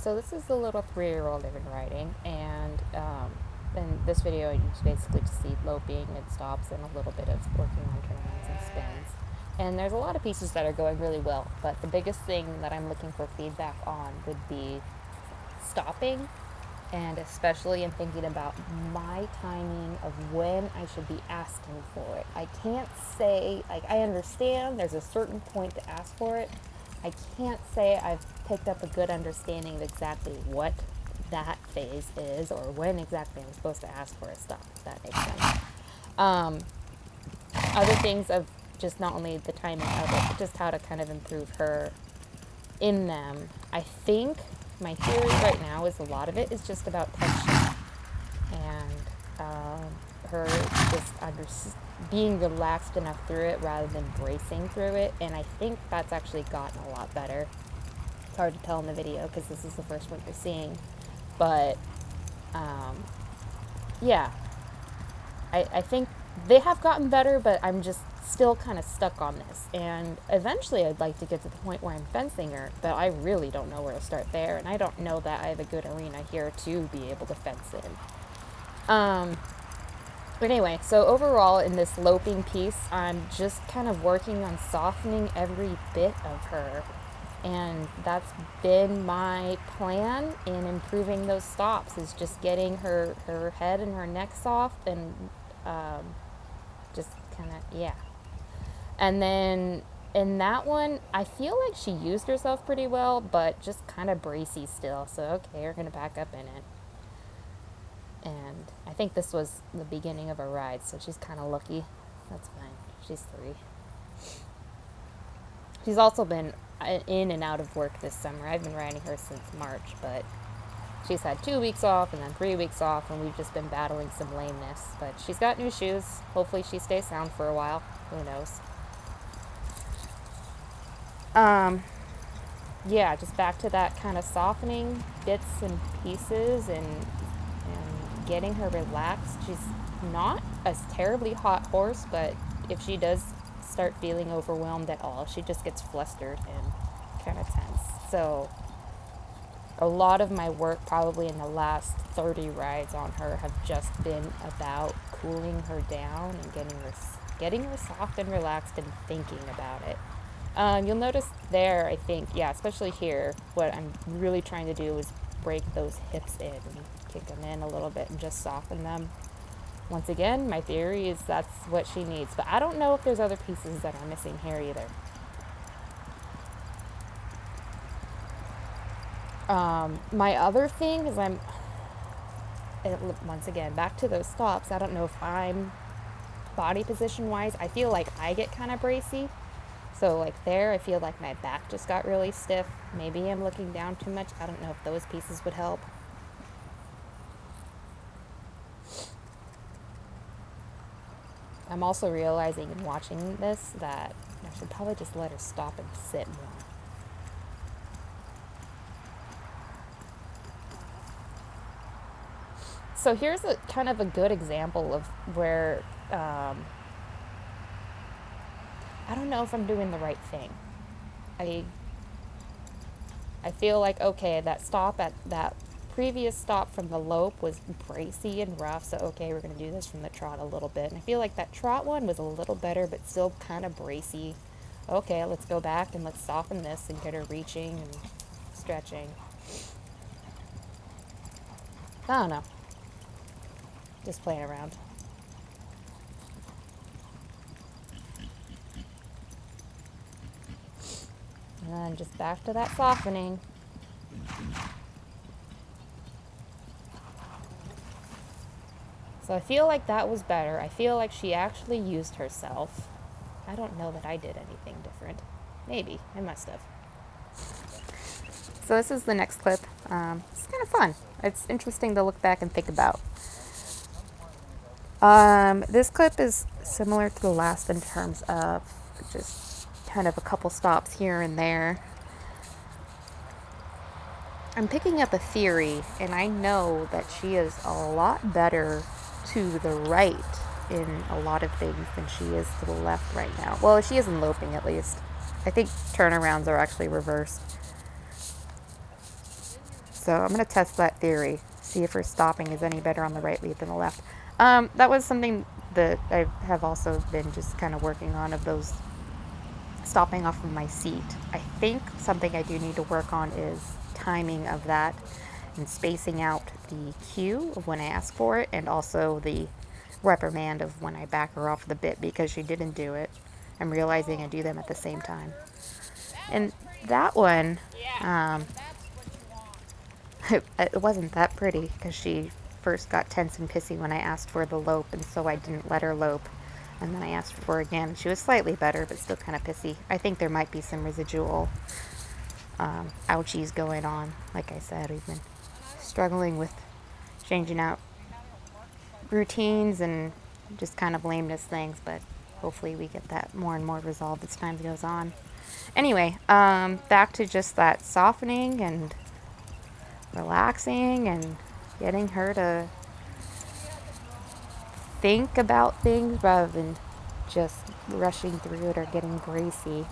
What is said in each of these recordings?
So this is the little 3-year-old I've been riding, and in this video you basically just see loping and stops and a little bit of working on turnarounds and spins. And there's a lot of pieces that are going really well, but the biggest thing that I'm looking for feedback on would be stopping, and especially in thinking about my timing of when I should be asking for it. I can't say, like, I understand there's a certain point to ask for it. I can't say I've picked up a good understanding of exactly what that phase is or when exactly I'm supposed to ask for a stop, if that makes sense. Other things of just not only the timing of it, but just how to kind of improve her in them. I think my theory right now is a lot of it is just about tension and her just being relaxed enough through it rather than bracing through it. And I think that's actually gotten a lot better. It's hard to tell in the video because this is the first one you're seeing. But yeah, I think they have gotten better, but I'm just still kind of stuck on this. And eventually I'd like to get to the point where I'm fencing her, but I really don't know where to start there. And I don't know that I have a good arena here to be able to fence in. But anyway, so overall in this loping piece, I'm just kind of working on softening every bit of her. And that's been my plan in improving those stops, is just getting her head and her neck soft and just kind of, yeah. And then in that one, I feel like she used herself pretty well, but just kind of bracy still. So, okay, we're going to back up in it. And I think this was the beginning of a ride, so she's kind of lucky. That's fine. She's 3. She's also been in and out of work this summer. I've been riding her since March, but she's had 2 weeks off and then 3 weeks off, and we've just been battling some lameness. But she's got new shoes. Hopefully she stays sound for a while. Who knows? Yeah, just back to that kind of softening bits and pieces and getting her relaxed. She's not a terribly hot horse, but if she does start feeling overwhelmed at all, she just gets flustered and kind of tense. So a lot of my work probably in the last 30 rides on her have just been about cooling her down and getting her soft and relaxed and thinking about it. You'll notice there, I think, yeah, especially here, what I'm really trying to do is break those hips in and kick them in a little bit and just soften them. Once again, my theory is that's what she needs, but I don't know if there's other pieces that are missing here either. My other thing is once again, back to those stops. I don't know if I'm body position wise, I feel like I get kind of bracy. So like there, I feel like my back just got really stiff. Maybe I'm looking down too much. I don't know if those pieces would help. I'm also realizing in watching this that I should probably just let her stop and sit more. So here's a kind of a good example of where I don't know if I'm doing the right thing. I feel like, okay, that stop at that previous stop from the lope was bracy and rough, so okay, we're going to do this from the trot a little bit. And I feel like that trot one was a little better, but still kind of bracy. Okay, let's go back and let's soften this and get her reaching and stretching. I don't know. Just playing around. And then just back to that softening. So I feel like that was better. I feel like she actually used herself. I don't know that I did anything different. Maybe. I must have. So this is the next clip. It's kind of fun. It's interesting to look back and think about. This clip is similar to the last in terms of just kind of a couple stops here and there. I'm picking up a theory, and I know that she is a lot better to the right in a lot of things than she is to the left right now. Well, she is in loping at least. I think turnarounds are actually reversed. So I'm going to test that theory, see if her stopping is any better on the right lead than the left. That was something that I have also been just kind of working on, of those stopping off of my seat. I think something I do need to work on is timing of that and spacing out the cue of when I ask for it, and also the reprimand of when I back her off the bit because she didn't do it. I'm realizing I do them at the same time. And that one, um, it wasn't that pretty because she first got tense and pissy when I asked for the lope, and so I didn't let her lope. And then I asked for it again. She was slightly better, but still kind of pissy. I think there might be some residual ouchies going on. Like I said, we've been struggling with changing out routines and just kind of lameness things, but hopefully we get that more and more resolved as time goes on. Anyway, back to just that softening and relaxing and getting her to think about things rather than just rushing through it or getting bracy.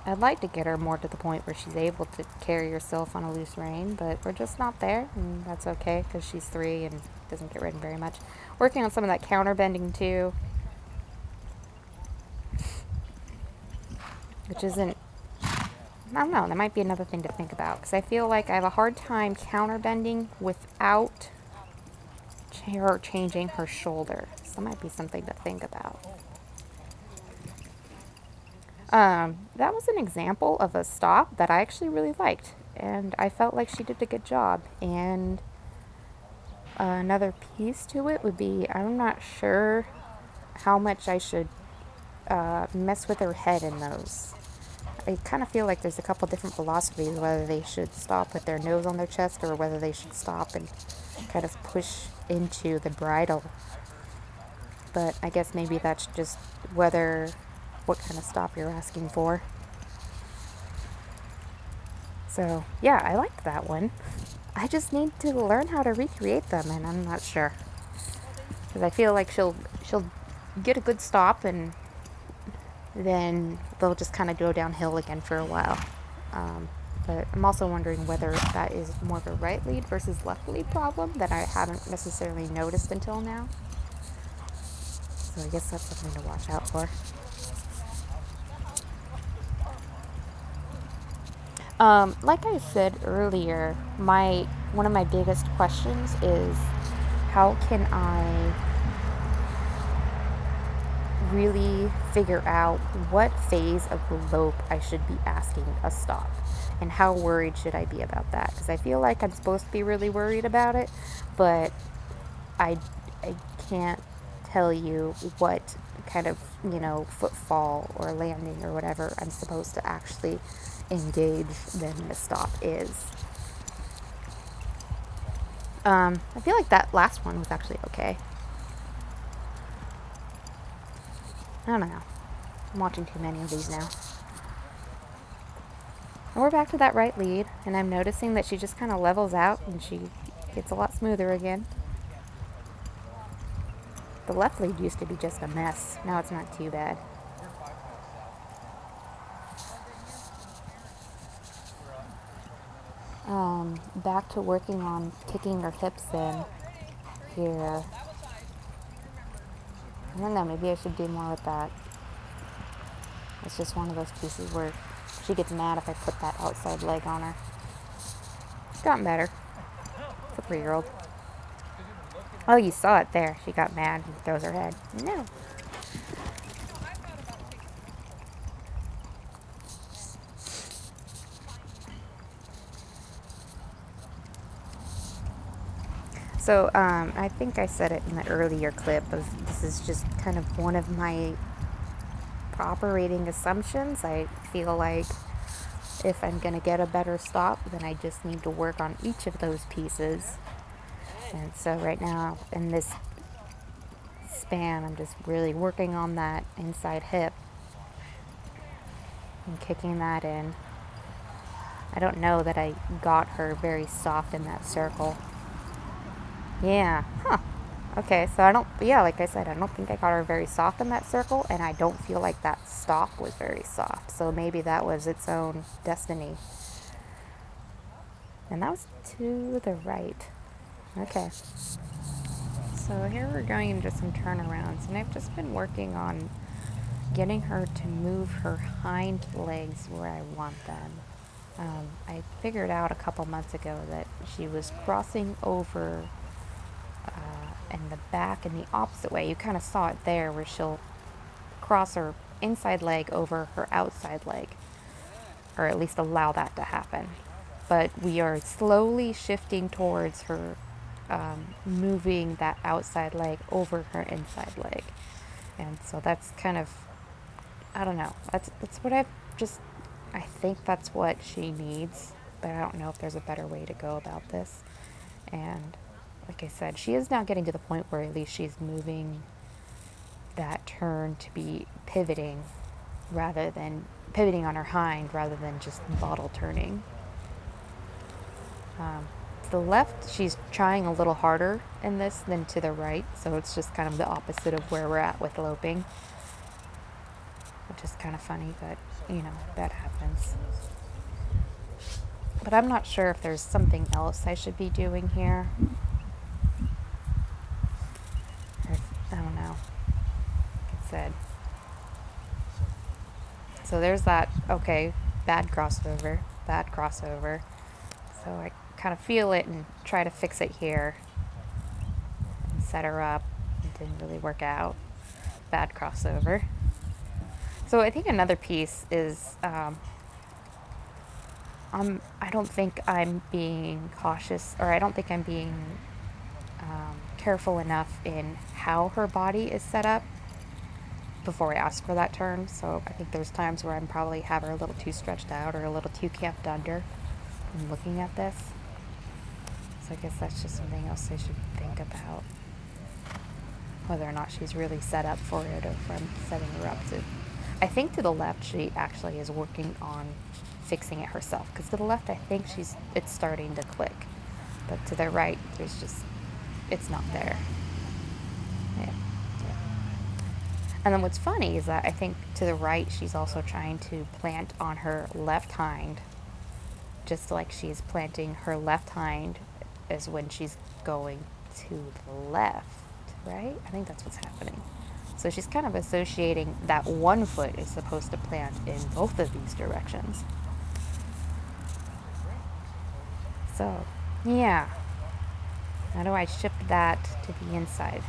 I'd like to get her more to the point where she's able to carry herself on a loose rein, but we're just not there, and that's okay because she's 3 and doesn't get ridden very much. Working on some of that counter bending too, which isn't, I don't know, that might be another thing to think about, because I feel like I have a hard time counter bending without her changing her shoulder. So that might be something to think about. That was an example of a stop that I actually really liked, and I felt like she did a good job. And another piece to it would be, I'm not sure how much I should mess with her head in those. I kind of feel like there's a couple different philosophies, whether they should stop with their nose on their chest or whether they should stop and kind of push into the bridle. But I guess maybe that's just what kind of stop you're asking for. So yeah, I liked that one. I just need to learn how to recreate them, and I'm not sure, because I feel like she'll get a good stop and then they'll just kind of go downhill again for a while. But I'm also wondering whether that is more of a right lead versus left lead problem that I haven't necessarily noticed until now. So I guess that's something to watch out for. Like I said earlier, one of my biggest questions is, how can I really figure out what phase of the lope I should be asking a stop, and how worried should I be about that? Because I feel like I'm supposed to be really worried about it, but I can't tell you what kind of, footfall or landing or whatever I'm supposed to actually engage then the stop is. I feel like that last one was actually okay. I don't know. I'm watching too many of these now. And we're back to that right lead, and I'm noticing that she just kind of levels out and she gets a lot smoother again. The left lead used to be just a mess. Now it's not too bad. Back to working on kicking her hips in here. I don't know, maybe I should do more with that. It's just one of those pieces where she gets mad if I put that outside leg on her. It's gotten better. It's a 3-year-old. Oh, you saw it there. She got mad and throws her head. No. So, I think I said it in the earlier clip of, this is just kind of one of my operating assumptions. I feel like if I'm going to get a better stop, then I just need to work on each of those pieces. And so right now, in this span, I'm just really working on that inside hip and kicking that in. I don't know that I got her very soft in that circle. Yeah, huh. Okay, so I don't, yeah, like I said, I don't think I got her very soft in that circle, and I don't feel like that stalk was very soft. So maybe that was its own destiny. And that was to the right. Okay. So here we're going into some turnarounds, and I've just been working on getting her to move her hind legs where I want them. I figured out a couple months ago that she was crossing over in the back in the opposite way. You kind of saw it there where she'll cross her inside leg over her outside leg, or at least allow that to happen. But we are slowly shifting towards her moving that outside leg over her inside leg. And so that's kind of, I don't know, that's what I think that's what she needs, but I don't know if there's a better way to go about this. And like I said, she is now getting to the point where at least she's moving that turn to be pivoting rather than pivoting on her hind rather than just bottle turning. To the left, she's trying a little harder in this than to the right, so it's just kind of the opposite of where we're at with loping, which is kind of funny, but you know, that happens. But I'm not sure if there's something else I should be doing here. I don't know. Like I said. So there's that, okay, bad crossover. So I kind of feel it and try to fix it here and set her up. It didn't really work out. Bad crossover. So I think another piece is I don't think I'm being cautious, or I don't think I'm being careful enough in how her body is set up before I ask for that turn. So I think there's times where I'm probably have her a little too stretched out or a little too camped under when looking at this. So I guess that's just something else I should think about. Whether or not she's really set up for it, or if I'm setting her up to. I think to the left she actually is working on fixing it herself. Because to the left I think it's starting to click. But to the right it's not there. Yeah. And then what's funny is that I think to the right she's also trying to plant on her left hind, just like she's planting her left hind as when she's going to the left, right? I think that's what's happening. So she's kind of associating that one foot is supposed to plant in both of these directions. So, yeah. How do I shift that to the inside?